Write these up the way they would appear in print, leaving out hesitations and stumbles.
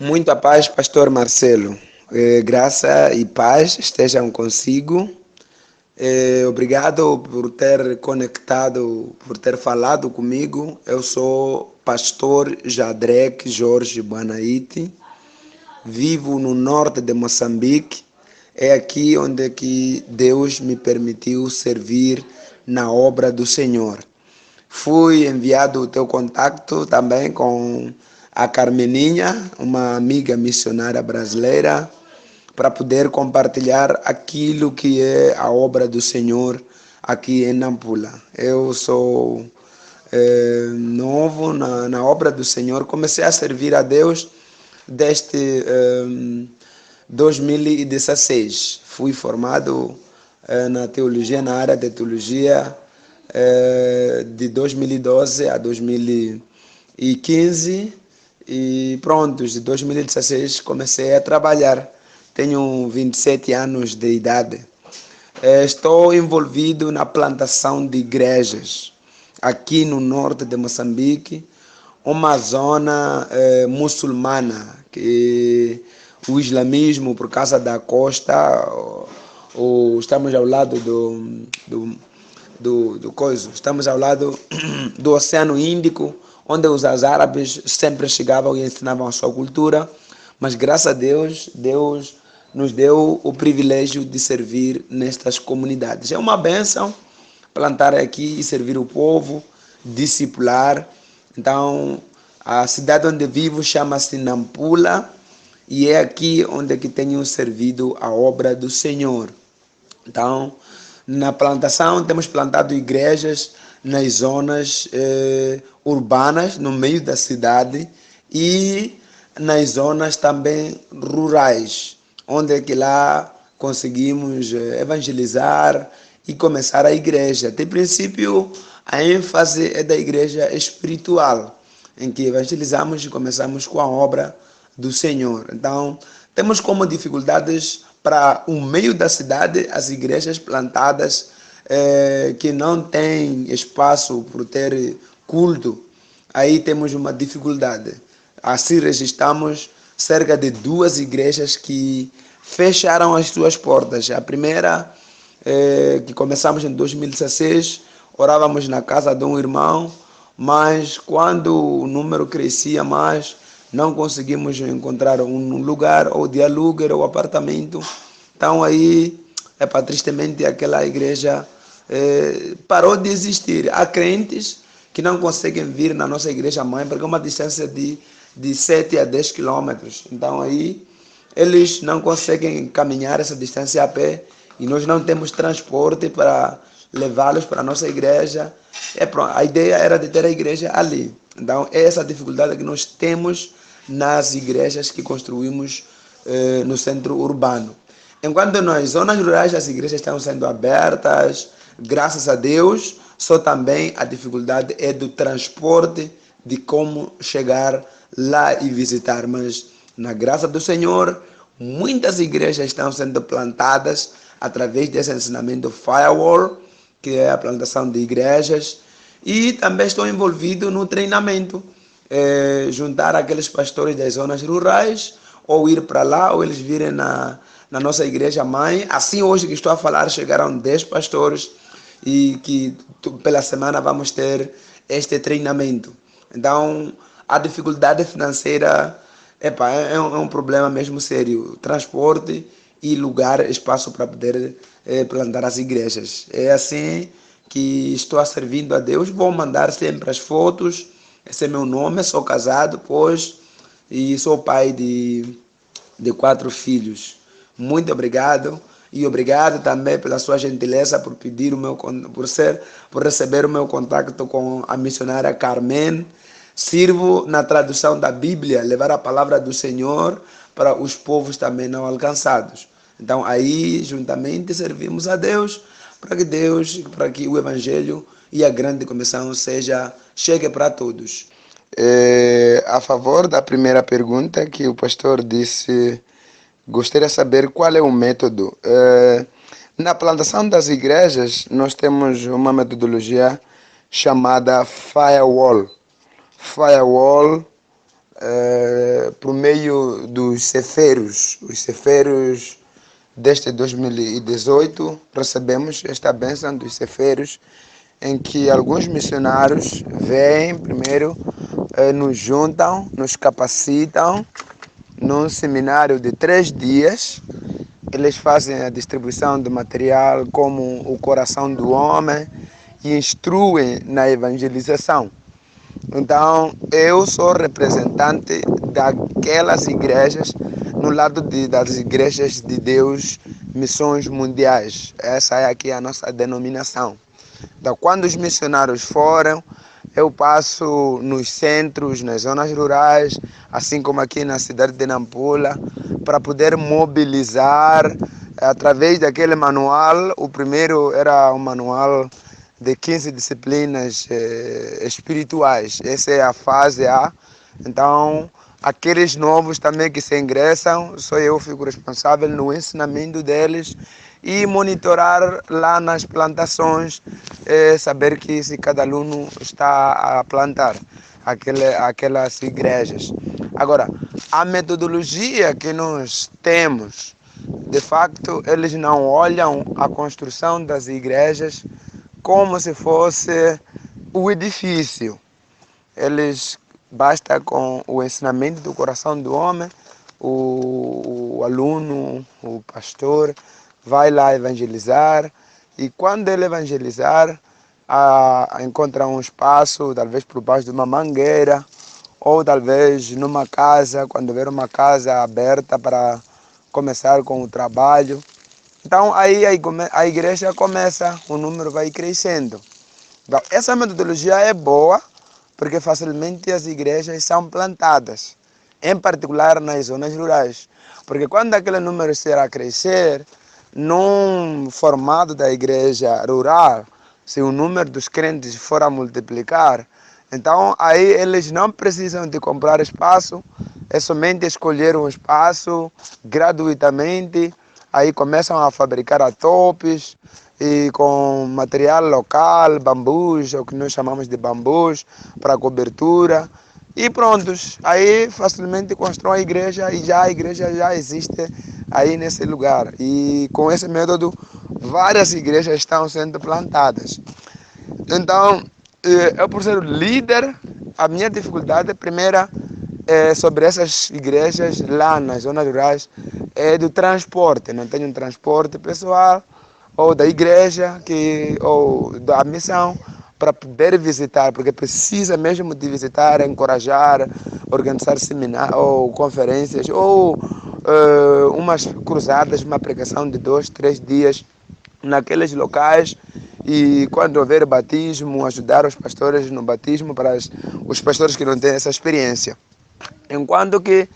Muito a paz, Pastor Marcelo. Graça e paz estejam consigo. Obrigado por ter conectado, por ter falado comigo. Eu sou Pastor Jadrek Jorge Banaite. Vivo no norte de Moçambique. É aqui onde que Deus me permitiu servir na obra do Senhor. Fui enviado o teu contato também com a Carmeninha, uma amiga missionária brasileira, para poder compartilhar aquilo que é a obra do Senhor aqui em Nampula. Eu sou novo na obra do Senhor, comecei a servir a Deus desde 2016. Fui formado na teologia, na área de teologia, de 2012 a 2015 e pronto, de 2016 comecei a trabalhar. Tenho 27 anos de idade. Estou envolvido na plantação de igrejas aqui no norte de Moçambique, uma zona muçulmana que o islamismo, por causa da costa, estamos ao lado do coisa, estamos ao lado do Oceano Índico, onde os árabes sempre chegavam e ensinavam a sua cultura, mas graças a Deus, Deus nos deu o privilégio de servir nestas comunidades. É uma bênção plantar aqui e servir o povo, discipular. Então, a cidade onde vivo chama-se Nampula e é aqui onde que tenho servido a obra do Senhor. Então, na plantação temos plantado igrejas nas zonas urbanas, no meio da cidade e nas zonas também rurais, onde é que lá conseguimos evangelizar e começar a igreja. De princípio, a ênfase é da igreja espiritual, em que evangelizamos e começamos com a obra do Senhor. Então, temos como dificuldades para o meio da cidade as igrejas plantadas que não têm espaço para ter culto. Aí temos uma dificuldade. Assim registramos cerca de 2 igrejas que fecharam as suas portas. A primeira, que começamos em 2016, orávamos na casa de um irmão, mas quando o número crescia mais, não conseguimos encontrar um lugar ou de aluguer ou apartamento. Então aí, tristemente, aquela igreja parou de existir. Há crentes que não conseguem vir na nossa igreja mãe porque é uma distância de 7 a 10 quilômetros. Então aí eles não conseguem caminhar essa distância a pé e nós não temos transporte para levá-los para a nossa igreja. A ideia era de ter a igreja ali. Então, é essa dificuldade que nós temos nas igrejas que construímos no centro urbano. Enquanto nas zonas rurais as igrejas estão sendo abertas, graças a Deus, só também a dificuldade é do transporte, de como chegar lá e visitar. Mas, na graça do Senhor, muitas igrejas estão sendo plantadas através desse ensinamento Firewall, que é a plantação de igrejas, e também estou envolvido no treinamento, juntar aqueles pastores das zonas rurais, ou ir para lá, ou eles virem na nossa igreja mãe. Assim, hoje que estou a falar, chegaram 10 pastores, e que pela semana vamos ter este treinamento. Então, a dificuldade financeira é um problema mesmo sério. Transporte e lugar, espaço para poder plantar as igrejas. É assim que estou a servindo a Deus. Vou mandar sempre as fotos. Esse é meu nome, sou casado, pois, e sou pai de 4 filhos. Muito obrigado. E obrigado também pela sua gentileza por pedir por receber o meu contato com a missionária Carmen. Sirvo na tradução da Bíblia, levar a palavra do Senhor para os povos também não alcançados. Então aí, juntamente, servimos a Deus para que o Evangelho e a grande comissão chegue para todos. A favor da primeira pergunta que o pastor disse, gostaria de saber qual é o método. Na plantação das igrejas, nós temos uma metodologia chamada Firewall. Firewall por meio dos ceferos. Os ceferos deste 2018, recebemos esta bênção dos ceferos, em que alguns missionários vêm primeiro, nos juntam, nos capacitam num seminário de 3 dias. Eles fazem a distribuição de material como o coração do homem e instruem na evangelização. Então, eu sou representante daquelas igrejas no lado das igrejas de Deus, missões mundiais. Essa é aqui a nossa denominação. Então, quando os missionários foram, eu passo nos centros, nas zonas rurais, assim como aqui na cidade de Nampula, para poder mobilizar através daquele manual. O primeiro era um manual de 15 disciplinas espirituais. Essa é a fase A. Então, aqueles novos também que se ingressam, só eu fico responsável no ensinamento deles e monitorar lá nas plantações, saber que se cada aluno está a plantar aquelas igrejas. Agora, a metodologia que nós temos, de facto, eles não olham a construção das igrejas como se fosse o edifício. Eles basta com o ensinamento do coração do homem, o aluno, o pastor, vai lá evangelizar, e quando ele evangelizar, encontra um espaço, talvez por baixo de uma mangueira, ou talvez numa casa, quando ver uma casa aberta para começar com o trabalho. Então aí a igreja começa, o número vai crescendo. Então, essa metodologia é boa, porque facilmente as igrejas são plantadas, em particular nas zonas rurais. Porque quando aquele número será crescer, num formato da igreja rural, se o número dos crentes for a multiplicar, então aí eles não precisam de comprar espaço, é somente escolher um espaço gratuitamente, aí começam a fabricar atopes, e com material local, bambus, o que nós chamamos de bambus, para cobertura. E prontos, aí facilmente constrói a igreja e já a igreja já existe aí nesse lugar. E com esse método, várias igrejas estão sendo plantadas. Então, eu por ser líder, a minha dificuldade primeira sobre essas igrejas lá nas zonas rurais é do transporte. Não tenho um transporte pessoal ou da igreja ou da missão para poder visitar, porque precisa mesmo de visitar, encorajar, organizar seminários ou conferências ou umas cruzadas, uma pregação de 2, 3 dias naqueles locais, e quando houver batismo, ajudar os pastores no batismo para os pastores que não têm essa experiência. Enquanto que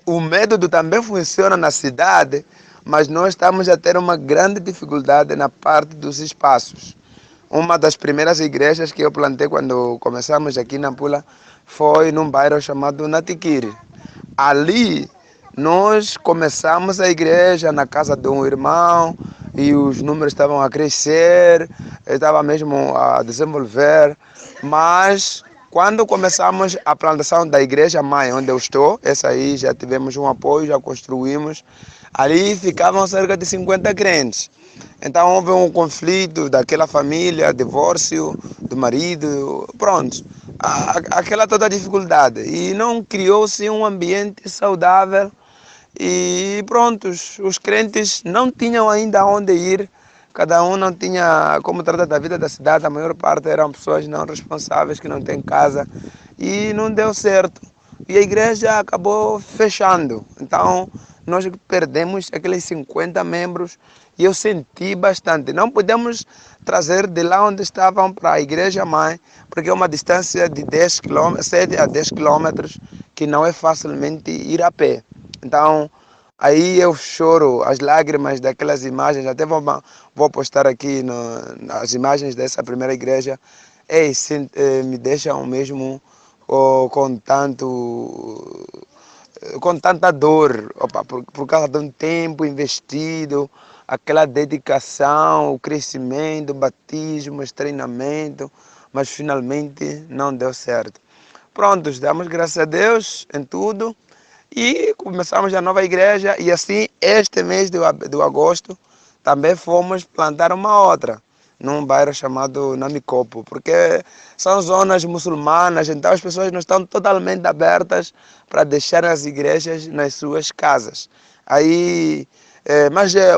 o método também funciona na cidade, mas nós estamos a ter uma grande dificuldade na parte dos espaços. Uma das primeiras igrejas que eu plantei quando começamos aqui na Nampula foi num bairro chamado Natiquiri. Ali nós começamos a igreja na casa de um irmão e os números estavam a crescer, estava mesmo a desenvolver, mas quando começamos a plantação da igreja mãe, onde eu estou, essa aí já tivemos um apoio, já construímos, ali ficavam cerca de 50 crentes. Então houve um conflito daquela família, divórcio do marido, pronto. Aquela toda dificuldade. E não criou-se um ambiente saudável e pronto, os crentes não tinham ainda onde ir, cada um não tinha como tratar da vida da cidade, a maior parte eram pessoas não responsáveis, que não têm casa, e não deu certo. E a igreja acabou fechando. Então, nós perdemos aqueles 50 membros e eu senti bastante. Não podemos trazer de lá onde estavam para a igreja mãe, porque é uma distância de 10 km, 7 a 10 quilômetros, que não é facilmente ir a pé. Então, aí eu choro as lágrimas daquelas imagens, até vou postar aqui as imagens dessa primeira igreja, me deixam mesmo com tanta dor, por causa de um tempo investido, aquela dedicação, o crescimento, o batismo, o treinamento, mas finalmente não deu certo. Prontos, damos graças a Deus em tudo e começamos a nova igreja e assim este mês de agosto também fomos plantar uma outra num bairro chamado Namicopo, porque são zonas muçulmanas, então as pessoas não estão totalmente abertas para deixar as igrejas nas suas casas. Aí,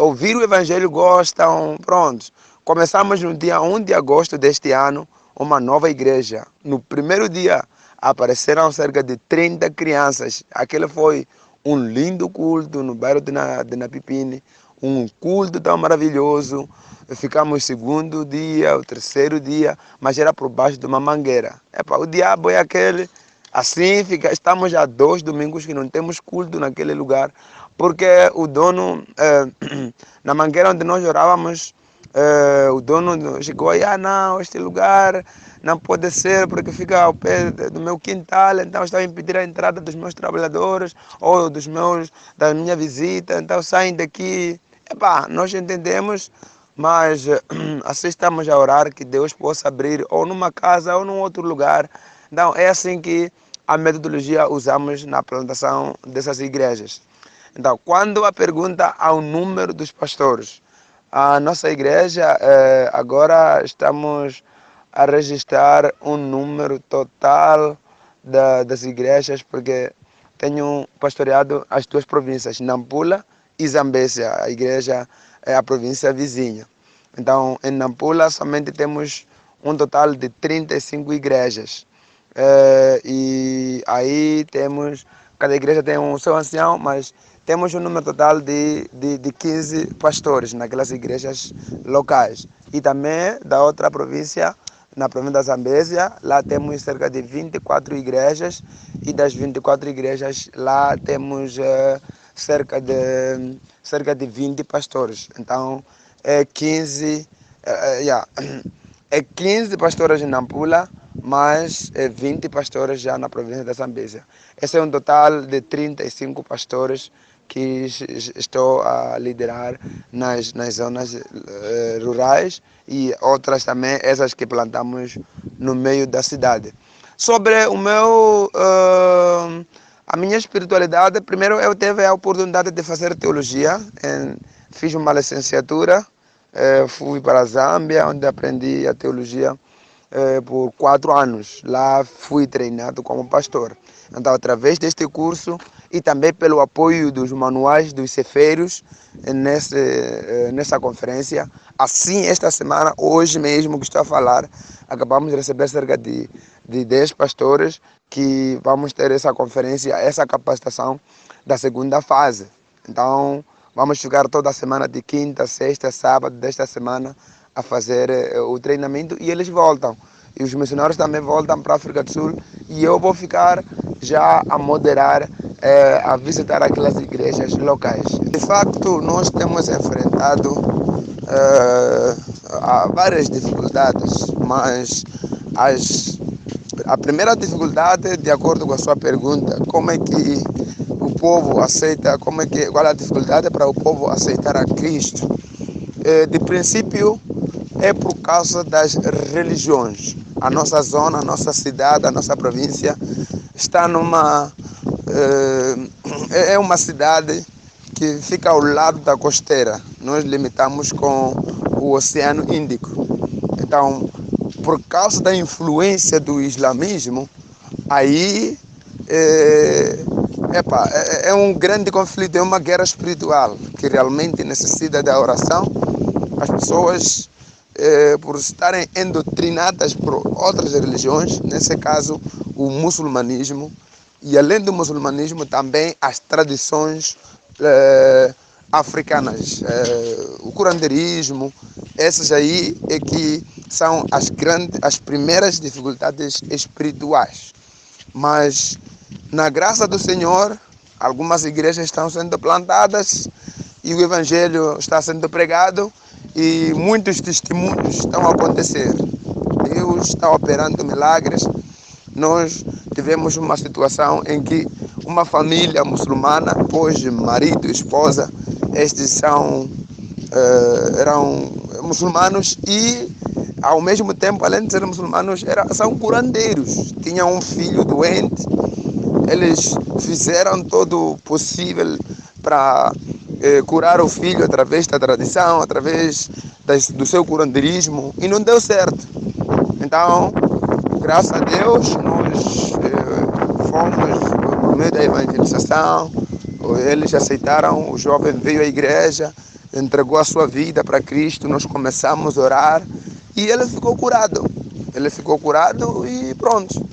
ouvir o evangelho gostam, pronto. Começamos no dia 1 de agosto deste ano uma nova igreja. No primeiro dia apareceram cerca de 30 crianças. Aquele foi um lindo culto no bairro de Napipini, um culto tão maravilhoso. Ficamos o segundo dia, o terceiro dia, mas era por baixo de uma mangueira. Epa, o diabo é aquele. Assim, estamos já 2 domingos que não temos culto naquele lugar, porque o dono, na mangueira onde nós orávamos, o dono chegou aí, não, este lugar não pode ser porque fica ao pé do meu quintal, então está a impedir a entrada dos meus trabalhadores ou da minha visita, então saem daqui. Epá, nós entendemos, mas assim estamos a orar que Deus possa abrir ou numa casa ou num outro lugar. Então é assim que a metodologia usamos na plantação dessas igrejas. Então, quando a pergunta ao número dos pastores, a nossa igreja, agora estamos a registrar um número total das igrejas, porque tenho pastoreado as duas províncias, Nampula e Zambésia. A igreja é a província vizinha. Então, em Nampula somente temos um total de 35 igrejas. E aí cada igreja tem um seu ancião, mas temos um número total de 15 pastores naquelas igrejas locais. E também da outra província, na província da Zambésia, lá temos cerca de 24 igrejas e das 24 igrejas lá temos cerca de 20 pastores. Então é 15, é 15 pastores em Nampula, mas 20 pastores já na província da Zambésia. Esse é um total de 35 pastores que estou a liderar nas zonas rurais e outras também, essas que plantamos no meio da cidade. Sobre a minha espiritualidade, primeiro eu tive a oportunidade de fazer teologia, fiz uma licenciatura, fui para a Zâmbia, onde aprendi a teologia por 4 anos. Lá fui treinado como pastor. Então, através deste curso e também pelo apoio dos manuais dos cefeiros nessa conferência, assim esta semana, hoje mesmo que estou a falar, acabamos de receber cerca de 10 pastores que vamos ter essa conferência, essa capacitação da segunda fase. Então, vamos ficar toda a semana de quinta, sexta, sábado desta semana a fazer o treinamento e eles voltam. E os missionários também voltam para a África do Sul e eu vou ficar já a moderar, a visitar aquelas igrejas locais. De facto, nós temos enfrentado várias dificuldades, mas a primeira dificuldade, de acordo com a sua pergunta, como é que o povo aceita, qual é a dificuldade para o povo aceitar a Cristo? De princípio, é por causa das religiões. A nossa zona, a nossa cidade, a nossa província está é uma cidade que fica ao lado da costeira. Nós limitamos com o Oceano Índico. Então, por causa da influência do islamismo, aí é um grande conflito, é uma guerra espiritual que realmente necessita da oração. As pessoas, por estarem endotrinadas por outras religiões, nesse caso o muçulmanismo, e além do muçulmanismo também as tradições africanas, o curanderismo, essas aí é que são as primeiras dificuldades espirituais. Mas na graça do Senhor, algumas igrejas estão sendo plantadas e o evangelho está sendo pregado e muitos testemunhos estão a acontecer. Deus está operando milagres. Nós tivemos uma situação em que uma família muçulmana, hoje marido e esposa, estes eram muçulmanos e ao mesmo tempo, além de serem muçulmanos, são curandeiros. Tinham um filho doente, eles fizeram todo o possível para curar o filho através da tradição, através do seu curandeirismo, e não deu certo. Então, graças a Deus, nós fomos por meio da evangelização, eles aceitaram, o jovem veio à igreja, entregou a sua vida para Cristo, nós começamos a orar e ele ficou curado. Ele ficou curado e pronto,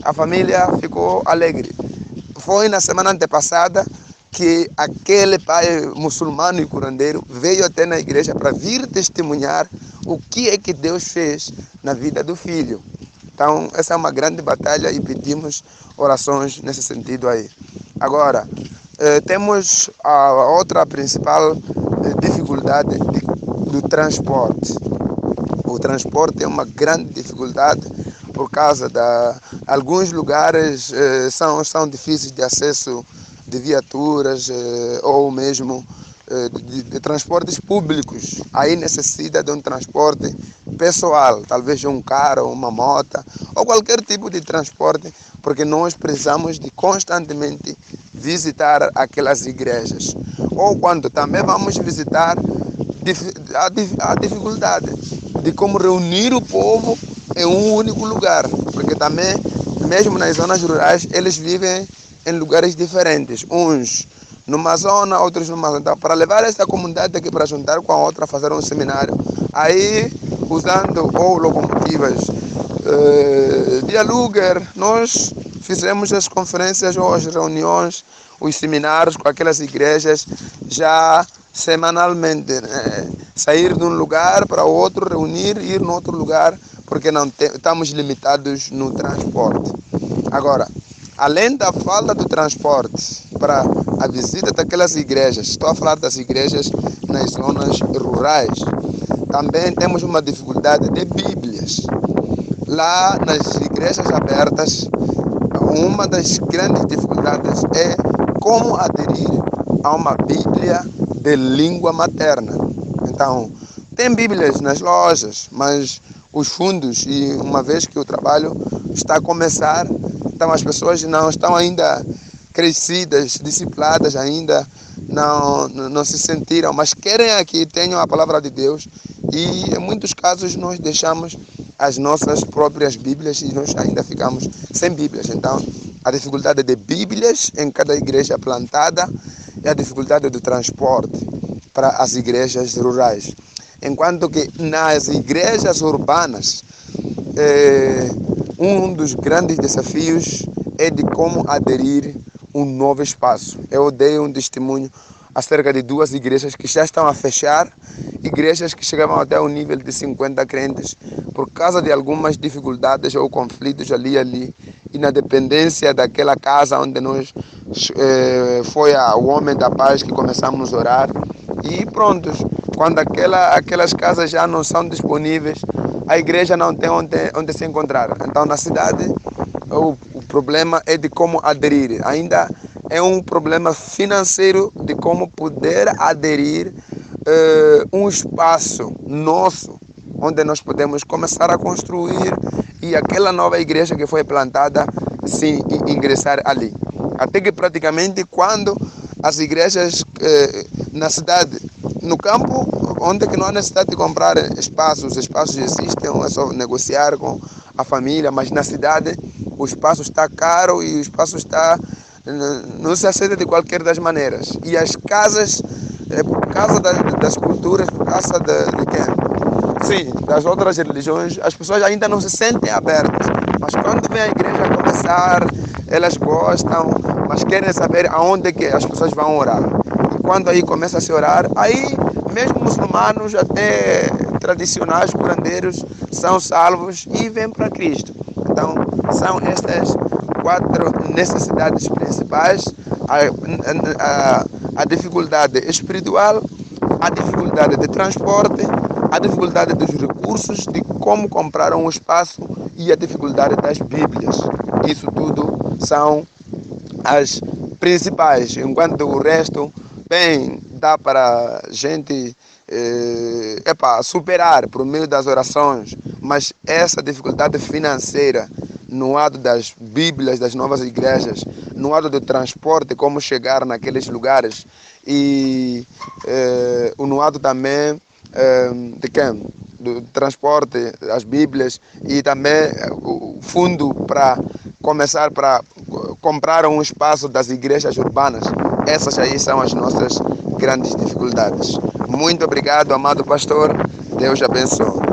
a família ficou alegre. Foi na semana antepassada que aquele pai muçulmano e curandeiro veio até na igreja para vir testemunhar o que é que Deus fez na vida do filho. Então, essa é uma grande batalha e pedimos orações nesse sentido aí. Agora, temos a outra principal dificuldade do transporte. O transporte é uma grande dificuldade por causa alguns lugares são difíceis de acesso de viaturas ou mesmo de transportes públicos. Aí necessita de um transporte pessoal, talvez um carro, uma moto ou qualquer tipo de transporte, porque nós precisamos de constantemente visitar aquelas igrejas. Ou quando também vamos visitar, a dificuldade de como reunir o povo em um único lugar, porque também, mesmo nas zonas rurais, eles vivem em lugares diferentes, uns numa zona, outros numa zona. Então, para levar essa comunidade aqui para juntar com a outra, fazer um seminário, aí usando ou locomotivas de aluguer, nós fizemos as conferências ou as reuniões, os seminários com aquelas igrejas já semanalmente, né? Sair de um lugar para outro, reunir, ir no outro lugar, porque não estamos limitados no transporte. Agora, além da falta do transporte para a visita daquelas igrejas, estou a falar das igrejas nas zonas rurais, também temos uma dificuldade de Bíblias. Lá nas igrejas abertas, uma das grandes dificuldades é como aderir a uma Bíblia de língua materna. Então, tem Bíblias nas lojas, mas os fundos, e uma vez que o trabalho está a começar, então as pessoas não estão ainda crescidas, disciplinadas ainda, não se sentiram, mas querem aqui, tenham a palavra de Deus, e em muitos casos nós deixamos as nossas próprias Bíblias e nós ainda ficamos sem Bíblias. Então, a dificuldade de Bíblias em cada igreja plantada e a dificuldade do transporte para as igrejas rurais. Enquanto que nas igrejas urbanas, um dos grandes desafios é de como aderir um novo espaço. Eu dei um testemunho acerca de 2 igrejas que já estão a fechar, igrejas que chegavam até o nível de 50 crentes, por causa de algumas dificuldades ou conflitos ali, e na dependência daquela casa onde nós foi o homem da paz que começamos a orar, e prontos, quando aquelas casas já não são disponíveis, a igreja não tem onde se encontrar. Então, na cidade, o problema é de como aderir. Ainda é um problema financeiro de como poder aderir um espaço nosso, onde nós podemos começar a construir e aquela nova igreja que foi plantada, sim, ingressar ali. Até que praticamente quando as igrejas na cidade, no campo, onde que não há necessidade de comprar espaços, os espaços existem, é só negociar com a família, mas na cidade o espaço está caro e o espaço está, não se aceita de qualquer das maneiras. E as casas, por causa das culturas, por causa de quem? Sim, das outras religiões, as pessoas ainda não se sentem abertas. Mas quando vem a igreja começar, elas gostam, mas querem saber aonde que as pessoas vão orar. E quando aí começa a se orar, aí mesmo muçulmanos, até tradicionais, curandeiros, são salvos e vêm para Cristo. Então, são estas 4 necessidades principais: a dificuldade espiritual, a dificuldade de transporte, a dificuldade dos recursos, de como comprar um espaço e a dificuldade das Bíblias. Isso tudo são as principais, enquanto o resto, bem, dá para a gente superar por meio das orações, Mas essa dificuldade financeira, no ato das Bíblias, das novas igrejas, no ato do transporte, como chegar naqueles lugares, e no ato também de quem? Do transporte, as Bíblias, e também o fundo para começar para comprar um espaço das igrejas urbanas. Essas aí são as nossas grandes dificuldades. Muito obrigado, amado pastor. Deus abençoe.